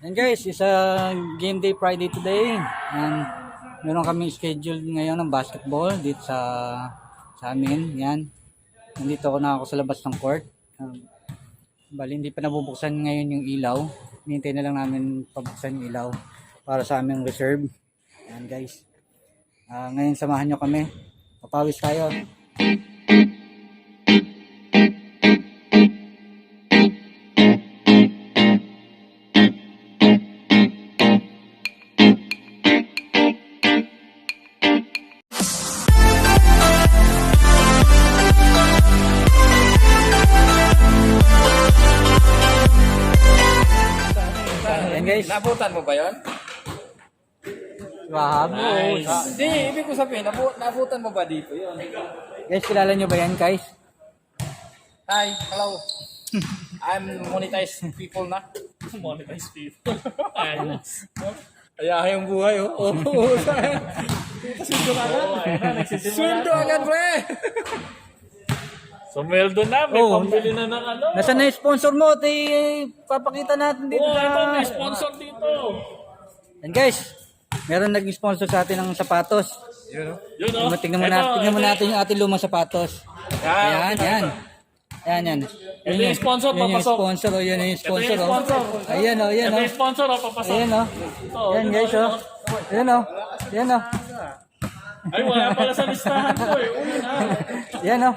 And guys, it's a game day Friday today. And meron kaming schedule ngayon ng basketball dito sa amin. Yan. Nandito ako sa labas ng court. Bali, hindi pa nabubuksan ngayon yung ilaw. Hinintay na lang namin pabuksan yung ilaw para sa aming reserve. Yan guys. Ngayon samahan nyo kami. Papawis tayo. Guys, nabutan mo ba yun? Wahamos. Hindi, ibig ko sabihin, nabutan mo ba dito yun? Guys, kilala nyo ba yan guys? Hi, hello. I'm monetized people na. Monetized people. Kaya yung buhay, oh. Sundo agad. Sundo agad, pre. Sumweldo na, may pambili na ng ano. Nasaan na yung sponsor mo? Papakita natin dito Ito may sponsor dito. And guys, meron naging sponsor sa atin ng sapatos. Yun Tingnan mo natin yung ating lumang sapatos. Yan. Ito yung sponsor, Yan yung papasok. sponsor, yan yung sponsor. Ito yung sponsor. Ayan o. Ito yung sponsor, papasok. Ayan o. Yan guys o. Yan o. Ay, wala pala sa listahan ko eh. Uy na. Yan o.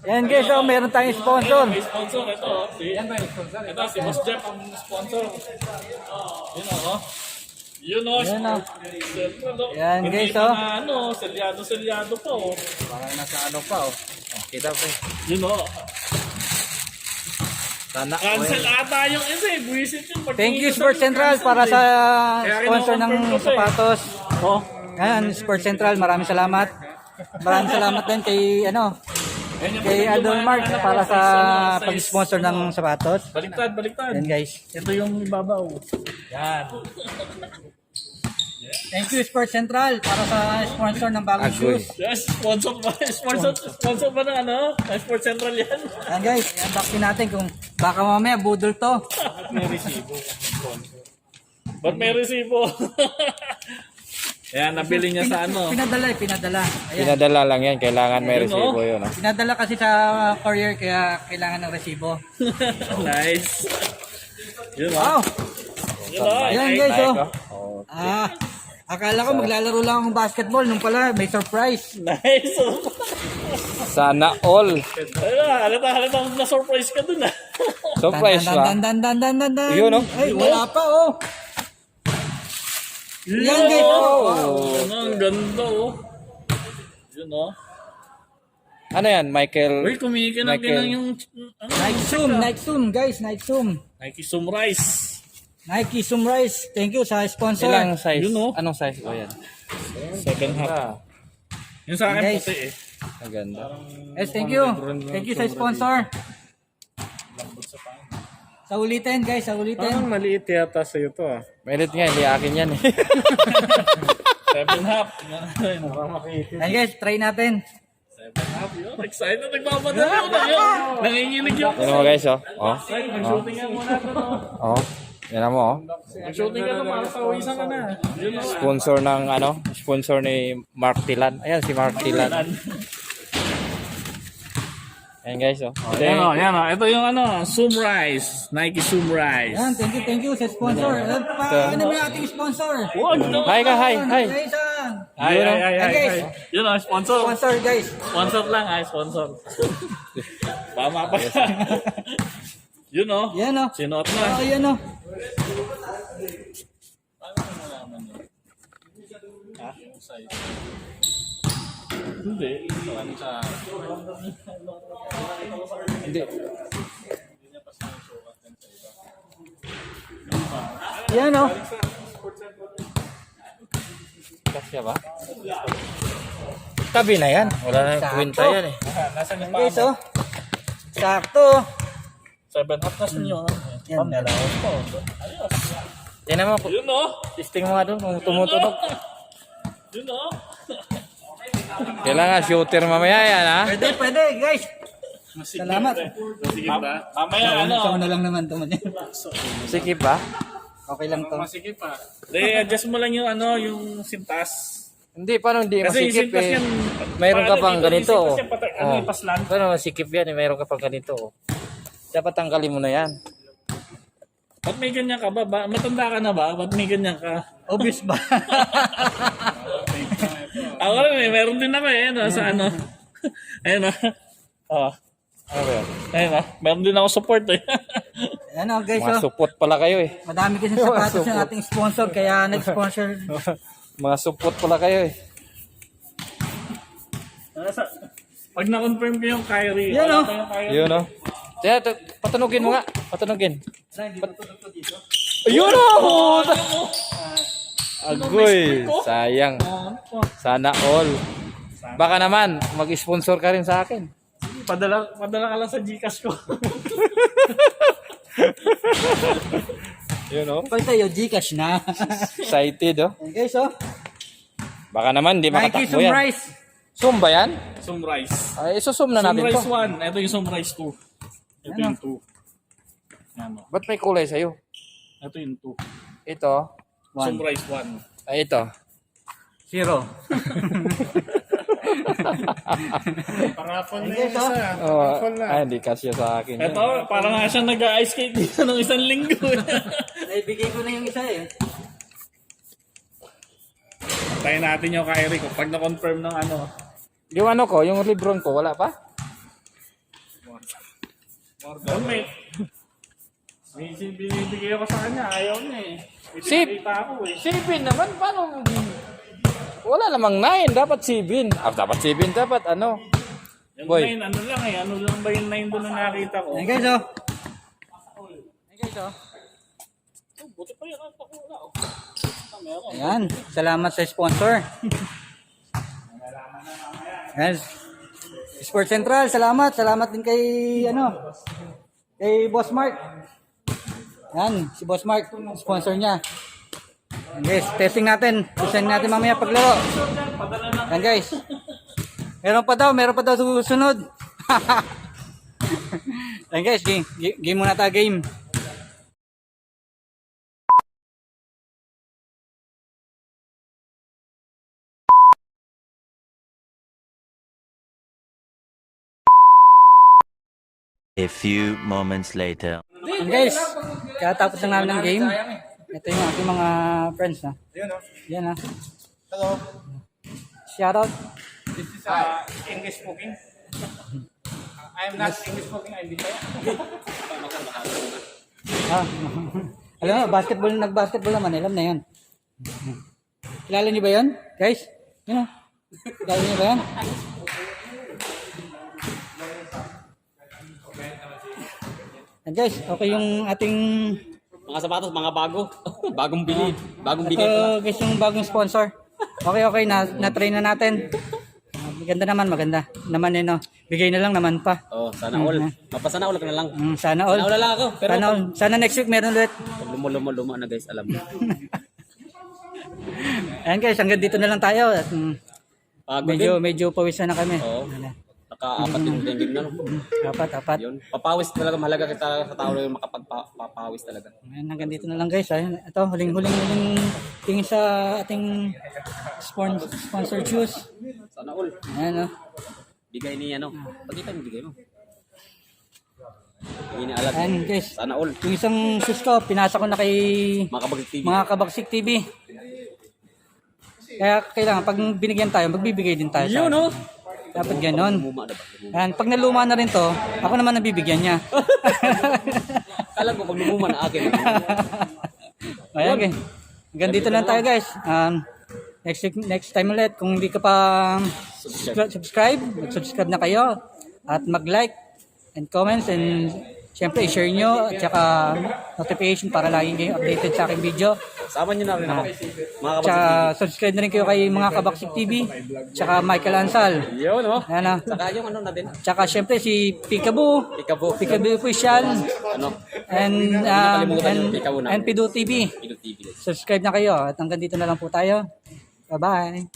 Yan guys o, meron tayong sponsor. May sponsor, ito. Yan ba yung sponsor? Ito, si Boss Jeff ang sponsor. Yun o. Yun o. Yan o. Yan guys Hindi o. pa na selyado pa o. Parang nasa ano pa, oh. Kita pa. Yun o. Sana Cancel ata yung isa eh. Buisit yung Thank you Sports Central para sa sponsor ng sapatos. Oh. Ayan, Sports Central, maraming salamat. Maraming salamat din kay Adol Mark para sa pag-sponsor ng sapatos. Baliktad. Yan guys. Ito yung ibabaw. Yan. Thank you Sports Central para sa sponsor ng bagong shoes. Yes, sponsor ba ng ano? Sports Central yan. Yan guys, unboxing natin kung baka mamaya budol to. May resibo. Ba't may resibo? Yan, nabili niya sa ano. Pinadala. Ayan. pinadala lang yan, kailangan may Yun, resibo oh. yun. Oh. Pinadala kasi sa courier kaya kailangan ng resibo. Nice. Yun Wow! Yun o. Ayan guys oh. Oh. Akala ko maglalaro lang akong basketball nung pala may surprise. Nice. Sana all. Ayun, halata na-surprise ka dun ah. Surprise ba? Dan. Yun, oh. Ay, wala pa oh. Yan guys oh. Ang ganda oh. Yun o. Ano yan, Michael? Uy, kumikinang yung Nike Zoom guys, Nike Zoom. Nike Sunrise. Nike Zoom Rise. Thank you sa sponsor. Ilang size? Yun, oh. Anong size ba yan? 7.5. Yung sa akin Guys. puti eh. Maganda. Yes, thank you. Thank you sa sponsor. Sa ulitin guys, sa ulitin. Parang maliit yata sa'yo to ah. Merit nga, hindi akin yan eh. 7.5. Ayan guys, try natin. 7.5 yun. Excited. Nagmamadali yun. Nanginginig yun. Yan mo guys, oh. Oh. Nag-shooting nga muna ito. Oh. Yan mo, oh. Nag-shooting ka na para pawisan ka na. Yun o. Sponsor ni Mark Tilan. Ayan si Mark Tilan. Ayan guys, oh. Yan o. Ito yung Sunrise. Nike Sunrise. Ayan, thank you sa sponsor. Ano ba yung ating sponsor? Wag na. Hi ka, hi. Guys, Ay. guys. Yun o, sponsor. Sponsor guys. Sponsor lang, sponsor. Tama pa. Yun o. Yan o. Sinuot na. Yan o. Hindi. Hindi. Yan o. Kasya ba? Tabi na yan. Wala na kwenta yan eh. Nasaan yung Guys o. Sakto. 7.5 na sa inyo. Yan. Nalaos po. Tingnan mo, Yun o. testing mo nga doon kung tumutunog. Yun o. Kailangan shooter mamaya yan ha. Pwede guys. Salamat. Sige ba? Mamaya Ikaw na lang naman ito. Sikip ba? Okay lang to. Masikip pa. Adjust mo lang yung ano, yung sintas. Hindi, paano hindi Kasi yung masikip sintas eh. yan, Mayroon ka paano pang dito, ganito. yung sintas yan, ano, Oh. ipaslan. Paano masikip yan eh, mayroon ka pang ganito. Dapat tanggalin mo na yan. Ba't may ganyan ka ba? Matanda ka na ba? Ba't may ganyan ka? Obvious ba? Ako rin eh, meron din ako eh, no, sa ano. Ayun na. Oh. Ano ba yan? Ayun na. Meron din ako support eh. Ano guys, Mga oh. supot pala kayo eh. Madami kasi sapatos ng ating sponsor kaya nag-sponsor. Mga supot pala kayo eh. Pag na-confirm ko yung Kyrie, Yan, wala oh. pa yung Kyrie. Yun o. Kaya, patunugin mo nga. Patunugin. Ayun o! Agoy, sayang. Sana all. Baka naman, mag-sponsor ka rin sa akin. Padala ka lang sa Gcash ko. Yun o. Pag tayo, Gcash na. Excited o. Ayan, guys, oh. Baka naman, di Nike makatakbo yan. Sunrise. Zoom ba yan? Sunrise. Ay, isusum na natin Sunrise to. 1. Ito yung Sunrise 2. Ito yung 2. Yan o. Ba't may kulay sa'yo? Ito yung 2. Ito. Sunrise 1. Ay, ito. Zero. Pangapon na Guys, oh. Oh, ay, hindi kasya sa akin. Yan. Ito, parang nga siya nag-ice skate dito ng isang linggo. Naibigay ko na yung isa eh. Tayo natin yung Kyrie ko. Pag na-confirm ng ano. Yung ano ko, yung Lebron ko, wala pa? Dormate. Binibigay ako sa kanya. Ayaw niya eh. Sip. Ipinakita ako eh. 7 naman, paano? Wala namang 9, dapat 7. Dapat 7, dapat ano? Yung Boy. 9, ano lang eh. Ano lang ba yung 9 doon na nakita ko? Ayan, guys, oh. Ayan, guys, oh. Oh, buti pa yun. Ang pakula oh. Meron. Ayan, salamat sa sponsor. Yes. Sports Central, salamat. Salamat din kay, kay Boss Mark. Yan, si Boss Mark, sponsor niya. Yan guys, testing natin. Testing natin mamaya paglaro. Yan guys. Meron pa daw susunod. Yan guys, game muna tayo, game. A few moments later. Yan guys, katapos na namin ng game. Ito yung ating mga friends na. Yan ha. Hello. Shoutout. This is English speaking. I am not English speaking. I'm Bisaya. Ah, alam mo, basketball, nag-basketball naman, alam na yun. Kilala niyo ba yun, guys? Yun o. Kilala niyo ba yun? And guys, okay yung ating... Mga sapatos, mga bago. Bagong bili. Bagong bigay Ito pa. guys yung bagong sponsor. Okay, na-try na natin. Maganda naman, maganda. Naman yun, no? Bigay na lang naman pa. Oh, sana all. Mapasana all ka na lang. Sana all. Sana all lang ako. Pero Sana, all. Sana next week meron ulit. pag luma na guys, alam mo. Ayan guys, hanggang dito na lang tayo. At, Pagod din. medyo pawis na kami. Oo. Naka-apat yung game na. No? Apat. Yun. Papawis talaga. Mahalaga kita sa tao na yung makapagpapawis talaga. Ayan, hanggang dito na lang guys. Ayan, ito, huling tingin sa ating sponsor choose. Sana all. Ayan, Bigay ni ano. Pagkita mo bigay mo. Bigay ni Alat. Ayan guys. Sana all. Yung isang shoes ko, pinasa ko na kay Mga kabagit TV. mga Kabagsik TV. Kaya kailangan, pag binigyan tayo, magbibigay din tayo. Yun no. Dapat ganon. Luma na ba? Ayan, pag naluma na rin to, ako naman nabibigyan niya. Kala ko pag lumuma na akin. Ayan guys. Hanggang dito lang tayo guys. Next time ulit, kung hindi ka pa subscribe, mag-subscribe na kayo. At mag-like and comments and syempre i-share nyo at saka notification para lagi kayong updated sa aking video. Sama nyo na rin ako. Mga kabagit Tsaka subscribe na rin kayo kay mga Kabaksik TV. Tsaka Michael Ansal. TV. Yun no. Ayan. Saka yung ano natin. Tsaka syempre si Peekaboo. Ikabo. Peekaboo Official. Ano? And Pido TV. Pino TV guys. Subscribe na kayo at hanggang dito na lang po tayo. Bye-bye.